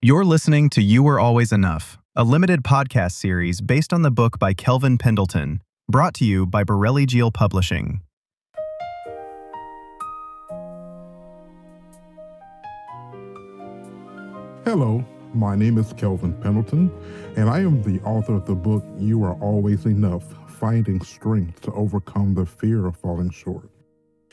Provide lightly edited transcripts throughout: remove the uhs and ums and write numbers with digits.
You're listening to You Were Always Enough, a limited podcast series based on the book by Kelvin Pendleton, brought to you by Borelli Geel Publishing. Hello, my name is Kelvin Pendleton, and I am the author of the book You Are Always Enough, Finding Strength to Overcome the Fear of Falling Short.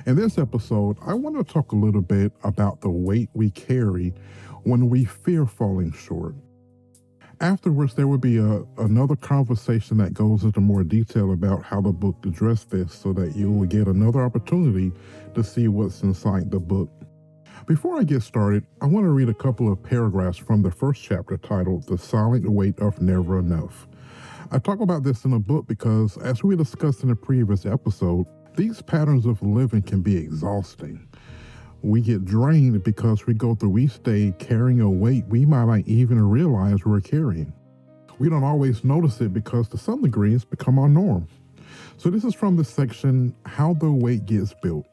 In this episode, I want to talk a little bit about the weight we carry when we fear falling short. Afterwards, there will be another conversation that goes into more detail about how the book addressed this so that you will get another opportunity to see what's inside the book. Before I get started, I want to read a couple of paragraphs from the first chapter titled The Silent Weight of Never Enough. I talk about this in the book because, as we discussed in a previous episode, these patterns of living can be exhausting. We get drained because we go through each day carrying a weight we might not even realize we're carrying. We don't always notice it because to some degree it's become our norm. So this is from the section, How the Weight Gets Built.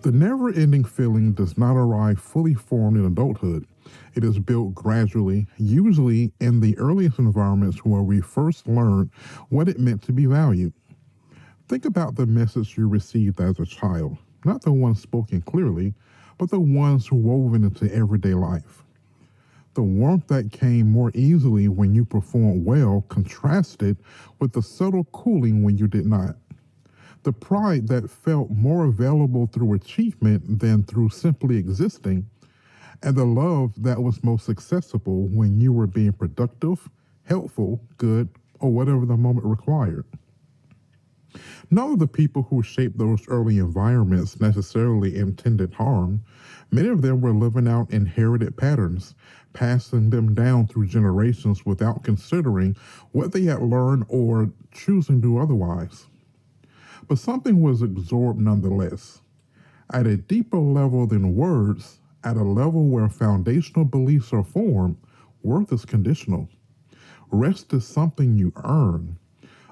The never-ending feeling does not arrive fully formed in adulthood. It is built gradually, usually in the earliest environments where we first learned what it meant to be valued. Think about the message you received as a child, not the ones spoken clearly, but the ones woven into everyday life. The warmth that came more easily when you performed well contrasted with the subtle cooling when you did not. The pride that felt more available through achievement than through simply existing, and the love that was most accessible when you were being productive, helpful, good, or whatever the moment required. None of the people who shaped those early environments necessarily intended harm. Many of them were living out inherited patterns, passing them down through generations without considering what they had learned or choosing to do otherwise. But something was absorbed nonetheless. At a deeper level than words, at a level where foundational beliefs are formed, worth is conditional. Rest is something you earn.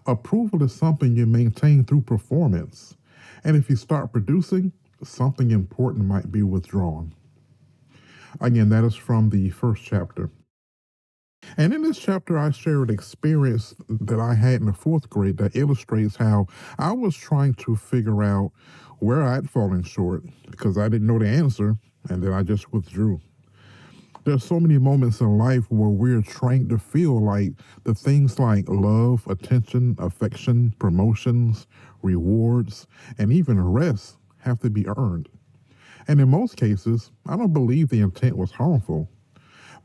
Approval is something you maintain through performance. And if you start producing, something important might be withdrawn. Again, that is from the first chapter. And in this chapter, I share an experience that I had in the fourth grade that illustrates how I was trying to figure out where I'd fallen short because I didn't know the answer, and then I just withdrew. There's so many moments in life where we're trained to feel like the things like love, attention, affection, promotions, rewards, and even rest have to be earned. And in most cases, I don't believe the intent was harmful.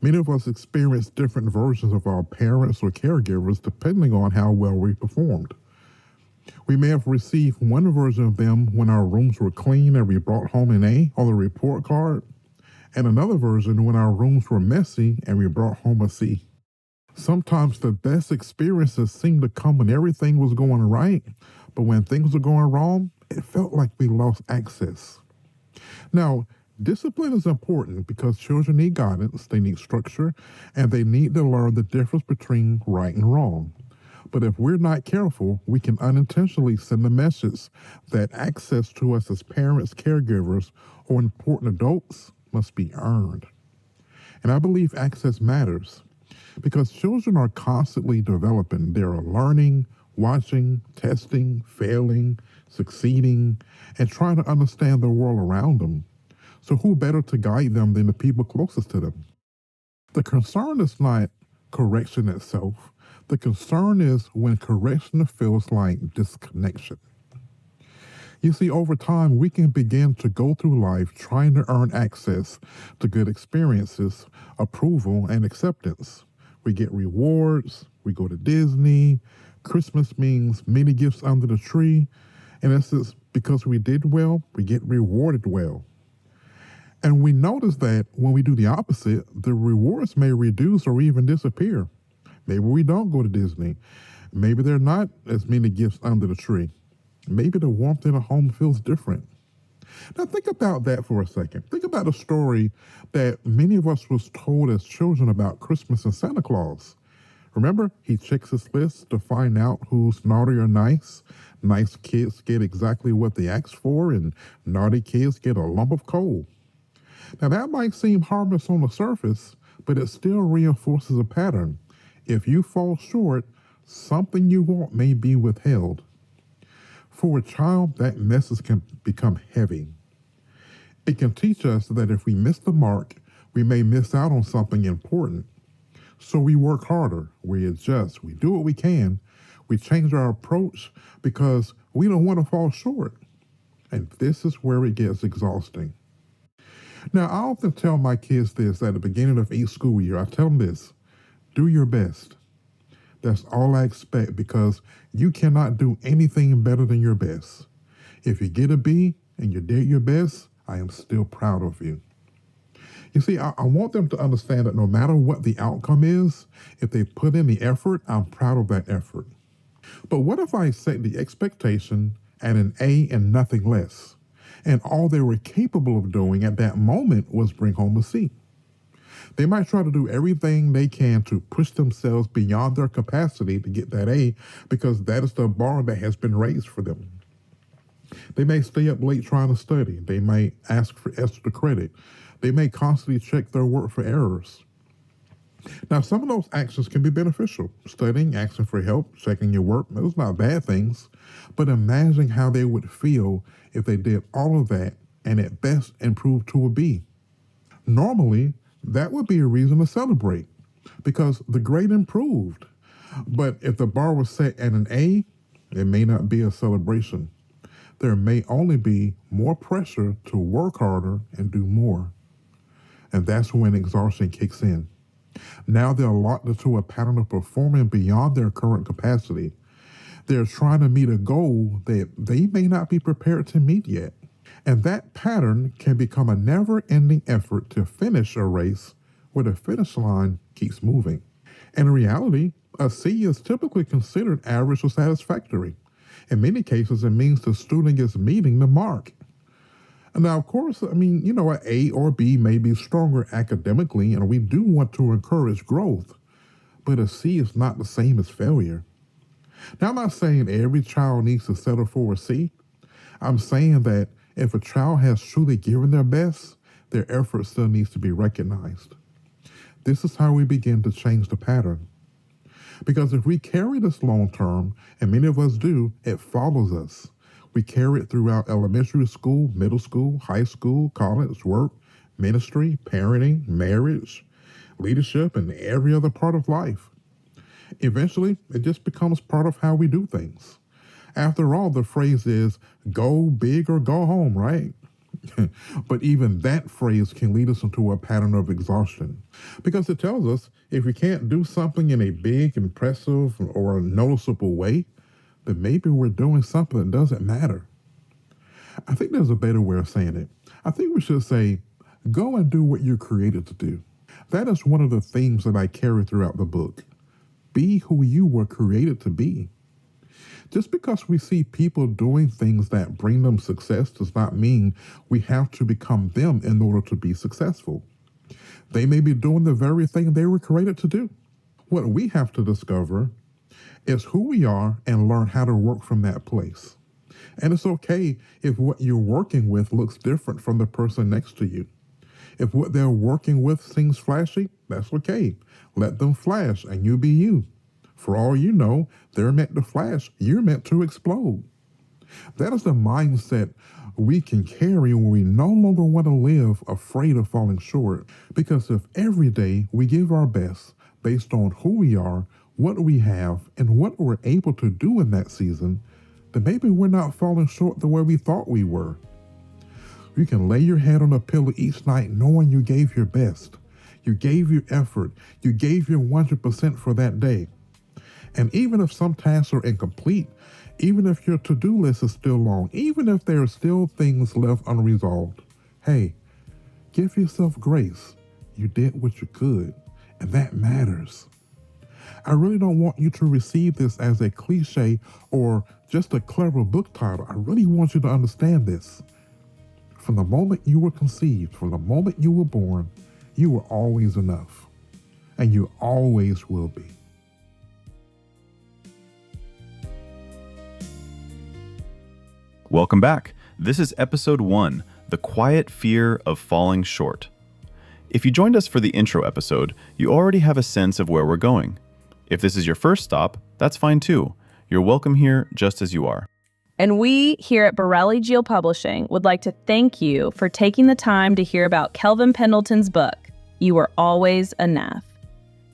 Many of us experience different versions of our parents or caregivers depending on how well we performed. We may have received one version of them when our rooms were clean and we brought home an A on the report card, and another version when our rooms were messy and we brought home a C. Sometimes the best experiences seemed to come when everything was going right, but when things were going wrong, it felt like we lost access. Now, discipline is important because children need guidance, they need structure, and they need to learn the difference between right and wrong. But if we're not careful, we can unintentionally send a message that access to us as parents, caregivers, or important adults must be earned. And I believe access matters because children are constantly developing. They are learning, watching, testing, failing, succeeding, and trying to understand the world around them. So who better to guide them than the people closest to them? The concern is not correction itself. The concern is when correction feels like disconnection. You see, over time, we can begin to go through life trying to earn access to good experiences, approval, and acceptance. We get rewards, we go to Disney, Christmas means many gifts under the tree, and it's just because we did well, we get rewarded well. And we notice that when we do the opposite, the rewards may reduce or even disappear. Maybe we don't go to Disney. Maybe there are not as many gifts under the tree. Maybe the warmth in a home feels different. Now think about that for a second. Think about a story that many of us was told as children about Christmas and Santa Claus. Remember, he checks his list to find out who's naughty or nice. Nice kids get exactly what they asked for, and naughty kids get a lump of coal. Now, that might seem harmless on the surface, but it still reinforces a pattern. If you fall short, something you want may be withheld. For a child, that message can become heavy. It can teach us that if we miss the mark, we may miss out on something important. So we work harder, we adjust, we do what we can, we change our approach because we don't want to fall short. And this is where it gets exhausting. Now, I often tell my kids this at the beginning of each school year. I tell them this: do your best. That's all I expect because you cannot do anything better than your best. If you get a B and you did your best, I am still proud of you. You see, I want them to understand that no matter what the outcome is, if they put in the effort, I'm proud of that effort. But what if I set the expectation at an A and nothing less, and all they were capable of doing at that moment was bring home a C? They might try to do everything they can to push themselves beyond their capacity to get that A because that is the bar that has been raised for them. They may stay up late trying to study. They may ask for extra credit. They may constantly check their work for errors. Now, some of those actions can be beneficial. Studying, asking for help, checking your work, those are not bad things. But imagine how they would feel if they did all of that and at best improved to a B. Normally, that would be a reason to celebrate because the grade improved. But if the bar was set at an A, it may not be a celebration. There may only be more pressure to work harder and do more. And that's when exhaustion kicks in. Now they're locked into a pattern of performing beyond their current capacity. They're trying to meet a goal that they may not be prepared to meet yet. And that pattern can become a never-ending effort to finish a race where the finish line keeps moving. In reality, a C is typically considered average or satisfactory. In many cases, it means the student is meeting the mark. Now, of course, an A or B may be stronger academically, and we do want to encourage growth, but a C is not the same as failure. Now, I'm not saying every child needs to settle for a C. I'm saying that if a child has truly given their best, their effort still needs to be recognized. This is how we begin to change the pattern. Because if we carry this long term, and many of us do, it follows us. We carry it throughout elementary school, middle school, high school, college, work, ministry, parenting, marriage, leadership, and every other part of life. Eventually, it just becomes part of how we do things. After all, the phrase is, go big or go home, right? But even that phrase can lead us into a pattern of exhaustion because it tells us if we can't do something in a big, impressive, or a noticeable way, then maybe we're doing something that doesn't matter. I think there's a better way of saying it. I think we should say, go and do what you're created to do. That is one of the themes that I carry throughout the book. Be who you were created to be. Just because we see people doing things that bring them success does not mean we have to become them in order to be successful. They may be doing the very thing they were created to do. What we have to discover is who we are and learn how to work from that place. And it's okay if what you're working with looks different from the person next to you. If what they're working with seems flashy, that's okay. Let them flash and you be you. For all you know, they're meant to flash, you're meant to explode. That is the mindset we can carry when we no longer want to live afraid of falling short. Because if every day we give our best based on who we are, what we have, and what we're able to do in that season, then maybe we're not falling short the way we thought we were. You can lay your head on a pillow each night knowing you gave your best. You gave your effort. You gave your 100% for that day. And even if some tasks are incomplete, even if your to-do list is still long, even if there are still things left unresolved, hey, give yourself grace. You did what you could, and that matters. I really don't want you to receive this as a cliche or just a clever book title. I really want you to understand this. From the moment you were conceived, from the moment you were born, you were always enough, and you always will be. Welcome back. This is episode 1, The Quiet Fear of Falling Short. If you joined us for the intro episode, you already have a sense of where we're going. If this is your first stop, that's fine too. You're welcome here just as you are. And we here at Borelli Geel Publishing would like to thank you for taking the time to hear about Kelvin Pendleton's book, You Are Always Enough.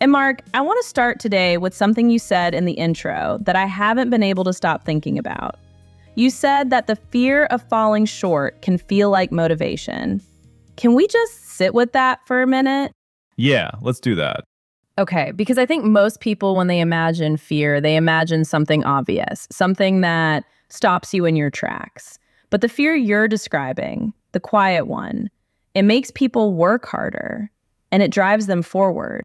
And Mark, I want to start today with something you said in the intro that I haven't been able to stop thinking about. You said that the fear of falling short can feel like motivation. Can we just sit with that for a minute? Yeah, let's do that. Okay, because I think most people, when they imagine fear, they imagine something obvious, something that stops you in your tracks. But the fear you're describing, the quiet one, it makes people work harder and it drives them forward.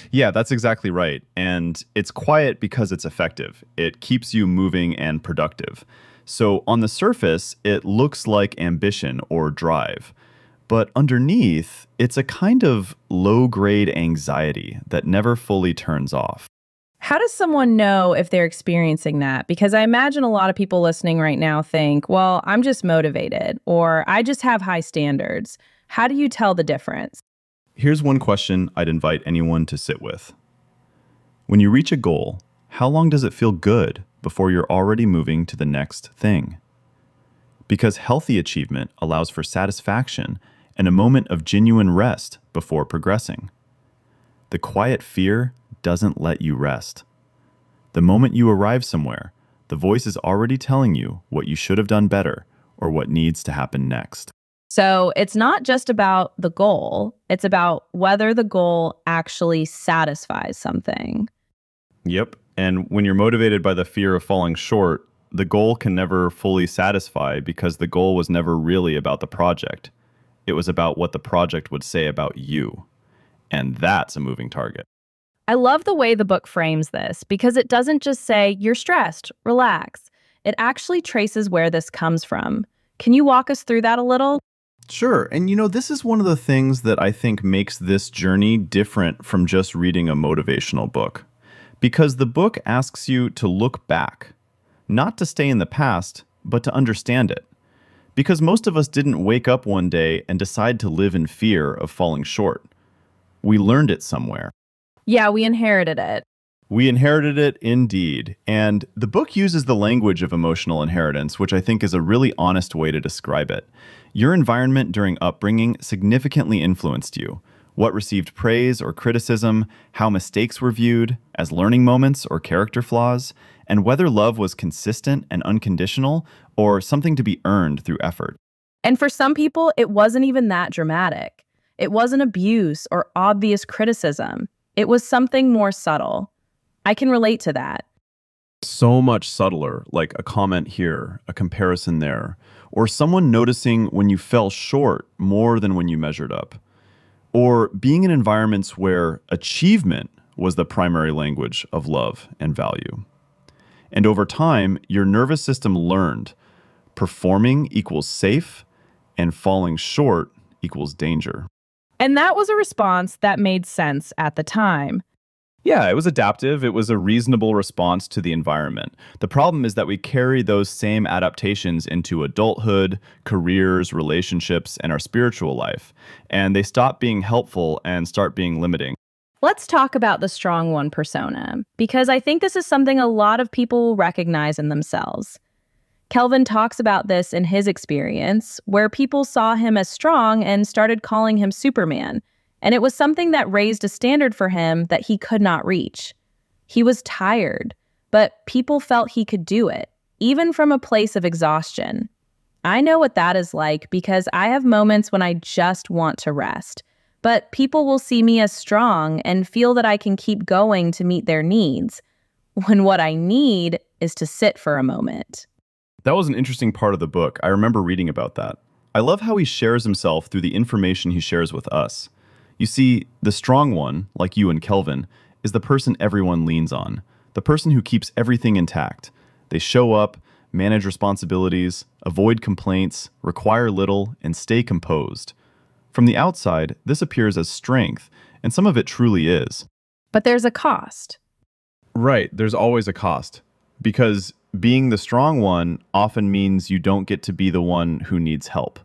Yeah, that's exactly right. And it's quiet because it's effective. It keeps you moving and productive. So on the surface, it looks like ambition or drive. But underneath, it's a kind of low-grade anxiety that never fully turns off. How does someone know if they're experiencing that? Because I imagine a lot of people listening right now think, well, I'm just motivated, or I just have high standards. How do you tell the difference? Here's one question I'd invite anyone to sit with. When you reach a goal, how long does it feel good before you're already moving to the next thing? Because healthy achievement allows for satisfaction and a moment of genuine rest before progressing. The quiet fear doesn't let you rest. The moment you arrive somewhere, the voice is already telling you what you should have done better or what needs to happen next. So it's not just about the goal, it's about whether the goal actually satisfies something. Yep. And when you're motivated by the fear of falling short, the goal can never fully satisfy because the goal was never really about the project. It was about what the project would say about you. And that's a moving target. I love the way the book frames this because it doesn't just say, you're stressed, relax. It actually traces where this comes from. Can you walk us through that a little? Sure. And this is one of the things that I think makes this journey different from just reading a motivational book. Because the book asks you to look back, not to stay in the past, but to understand it. Because most of us didn't wake up one day and decide to live in fear of falling short. We learned it somewhere. Yeah, we inherited it. We inherited it indeed. And the book uses the language of emotional inheritance, which I think is a really honest way to describe it. Your environment during upbringing significantly influenced you. What received praise or criticism, how mistakes were viewed as learning moments or character flaws, and whether love was consistent and unconditional or something to be earned through effort. And for some people, it wasn't even that dramatic. It wasn't abuse or obvious criticism. It was something more subtle. I can relate to that. So much subtler, like a comment here, a comparison there, or someone noticing when you fell short more than when you measured up. Or being in environments where achievement was the primary language of love and value. And over time, your nervous system learned performing equals safe and falling short equals danger. And that was a response that made sense at the time. Yeah, it was adaptive. It was a reasonable response to the environment. The problem is that we carry those same adaptations into adulthood, careers, relationships, and our spiritual life. And they stop being helpful and start being limiting. Let's talk about the strong one persona, because I think this is something a lot of people will recognize in themselves. Kelvin talks about this in his experience, where people saw him as strong and started calling him Superman. And it was something that raised a standard for him that he could not reach. He was tired, but people felt he could do it, even from a place of exhaustion. I know what that is like because I have moments when I just want to rest. But people will see me as strong and feel that I can keep going to meet their needs, when what I need is to sit for a moment. That was an interesting part of the book. I remember reading about that. I love how he shares himself through the information he shares with us. You see, the strong one, like you and Kelvin, is the person everyone leans on, the person who keeps everything intact. They show up, manage responsibilities, avoid complaints, require little, and stay composed. From the outside, this appears as strength, and some of it truly is. But there's a cost. Right, there's always a cost. Because being the strong one often means you don't get to be the one who needs help.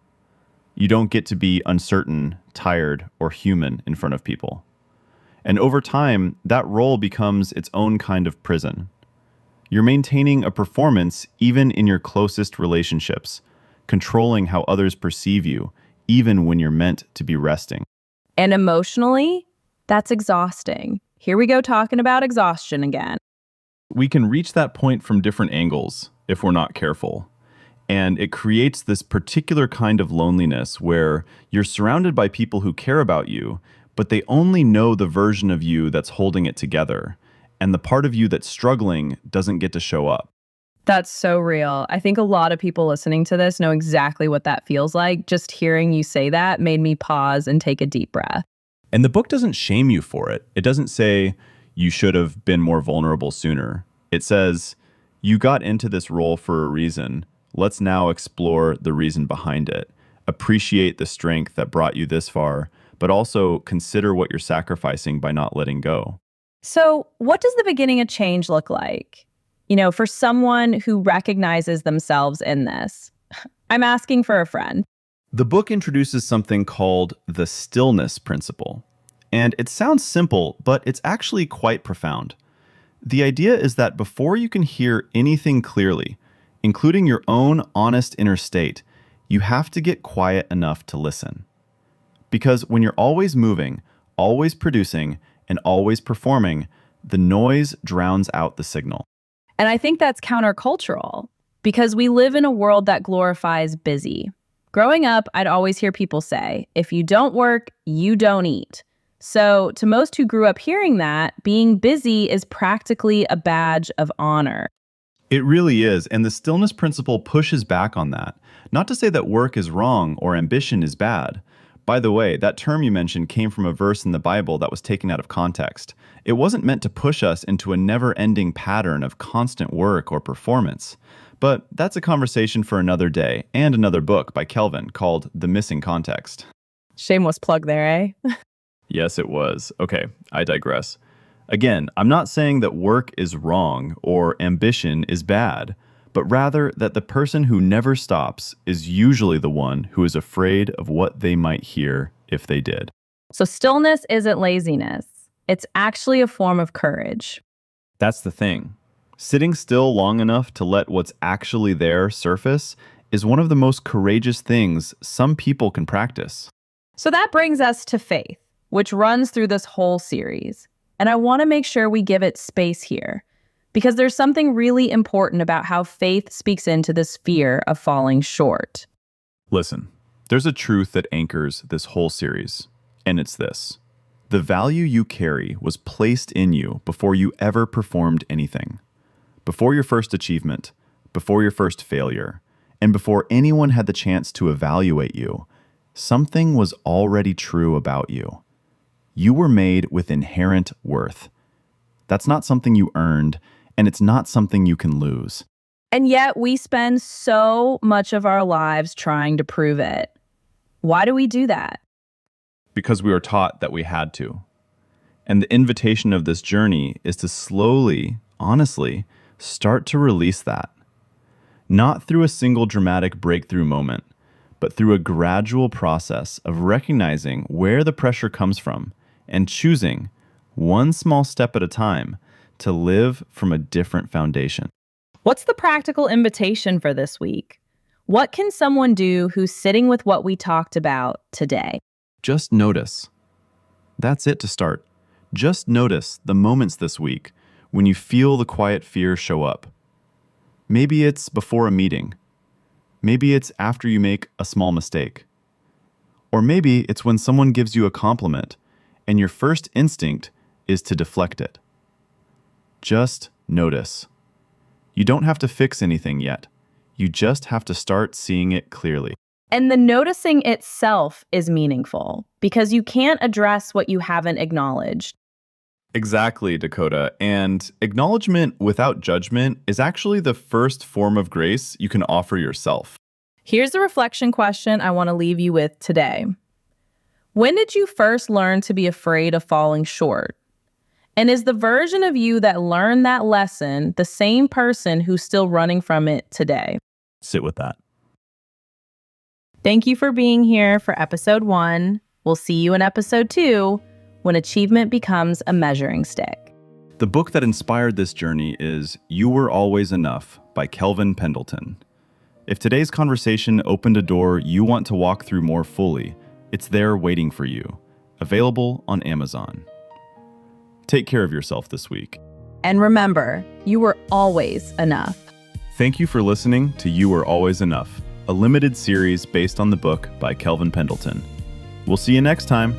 You don't get to be uncertain, tired, or human in front of people. And over time, that role becomes its own kind of prison. You're maintaining a performance even in your closest relationships, controlling how others perceive you, even when you're meant to be resting. And emotionally, that's exhausting. Here we go talking about exhaustion again. We can reach that point from different angles if we're not careful. And it creates this particular kind of loneliness where you're surrounded by people who care about you, but they only know the version of you that's holding it together. And the part of you that's struggling doesn't get to show up. That's so real. I think a lot of people listening to this know exactly what that feels like. Just hearing you say that made me pause and take a deep breath. And the book doesn't shame you for it. It doesn't say you should have been more vulnerable sooner. It says you got into this role for a reason. Let's now explore the reason behind it. Appreciate the strength that brought you this far, but also consider what you're sacrificing by not letting go. So, what does the beginning of change look like? For someone who recognizes themselves in this. I'm asking for a friend. The book introduces something called the stillness principle. And it sounds simple, but it's actually quite profound. The idea is that before you can hear anything clearly, including your own honest inner state, you have to get quiet enough to listen. Because when you're always moving, always producing, and always performing, the noise drowns out the signal. And I think that's countercultural because we live in a world that glorifies busy. Growing up, I'd always hear people say, if you don't work, you don't eat. So to most who grew up hearing that, being busy is practically a badge of honor. It really is, and the stillness principle pushes back on that. Not to say that work is wrong or ambition is bad. By the way, that term you mentioned came from a verse in the Bible that was taken out of context. It wasn't meant to push us into a never-ending pattern of constant work or performance. But that's a conversation for another day and another book by Kelvin called The Missing Context. Shameless plug there, eh? Yes, it was. Okay, I digress. Again, I'm not saying that work is wrong or ambition is bad, but rather that the person who never stops is usually the one who is afraid of what they might hear if they did. So stillness isn't laziness. It's actually a form of courage. That's the thing. Sitting still long enough to let what's actually there surface is one of the most courageous things some people can practice. So that brings us to faith, which runs through this whole series. And I want to make sure we give it space here, because there's something really important about how faith speaks into this fear of falling short. Listen, there's a truth that anchors this whole series, and it's this. The value you carry was placed in you before you ever performed anything. Before your first achievement, before your first failure, and before anyone had the chance to evaluate you, something was already true about you. You were made with inherent worth. That's not something you earned, and it's not something you can lose. And yet we spend so much of our lives trying to prove it. Why do we do that? Because we were taught that we had to. And the invitation of this journey is to slowly, honestly, start to release that. Not through a single dramatic breakthrough moment, but through a gradual process of recognizing where the pressure comes from and choosing, one small step at a time, to live from a different foundation. What's the practical invitation for this week? What can someone do who's sitting with what we talked about today? Just notice. That's it to start. Just notice the moments this week when you feel the quiet fear show up. Maybe it's before a meeting. Maybe it's after you make a small mistake. Or maybe it's when someone gives you a compliment and your first instinct is to deflect it. Just notice. You don't have to fix anything yet. You just have to start seeing it clearly. And the noticing itself is meaningful because you can't address what you haven't acknowledged. Exactly, Dakota. And acknowledgement without judgment is actually the first form of grace you can offer yourself. Here's the reflection question I want to leave you with today. When did you first learn to be afraid of falling short? And is the version of you that learned that lesson the same person who's still running from it today? Sit with that. Thank you for being here for episode 1. We'll see you in episode 2, when achievement becomes a measuring stick. The book that inspired this journey is You Were Always Enough by Kelvin Pendleton. If today's conversation opened a door you want to walk through more fully, it's there waiting for you. Available on Amazon. Take care of yourself this week. And remember, you were always enough. Thank you for listening to You Were Always Enough, a limited series based on the book by Kelvin Pendleton. We'll see you next time.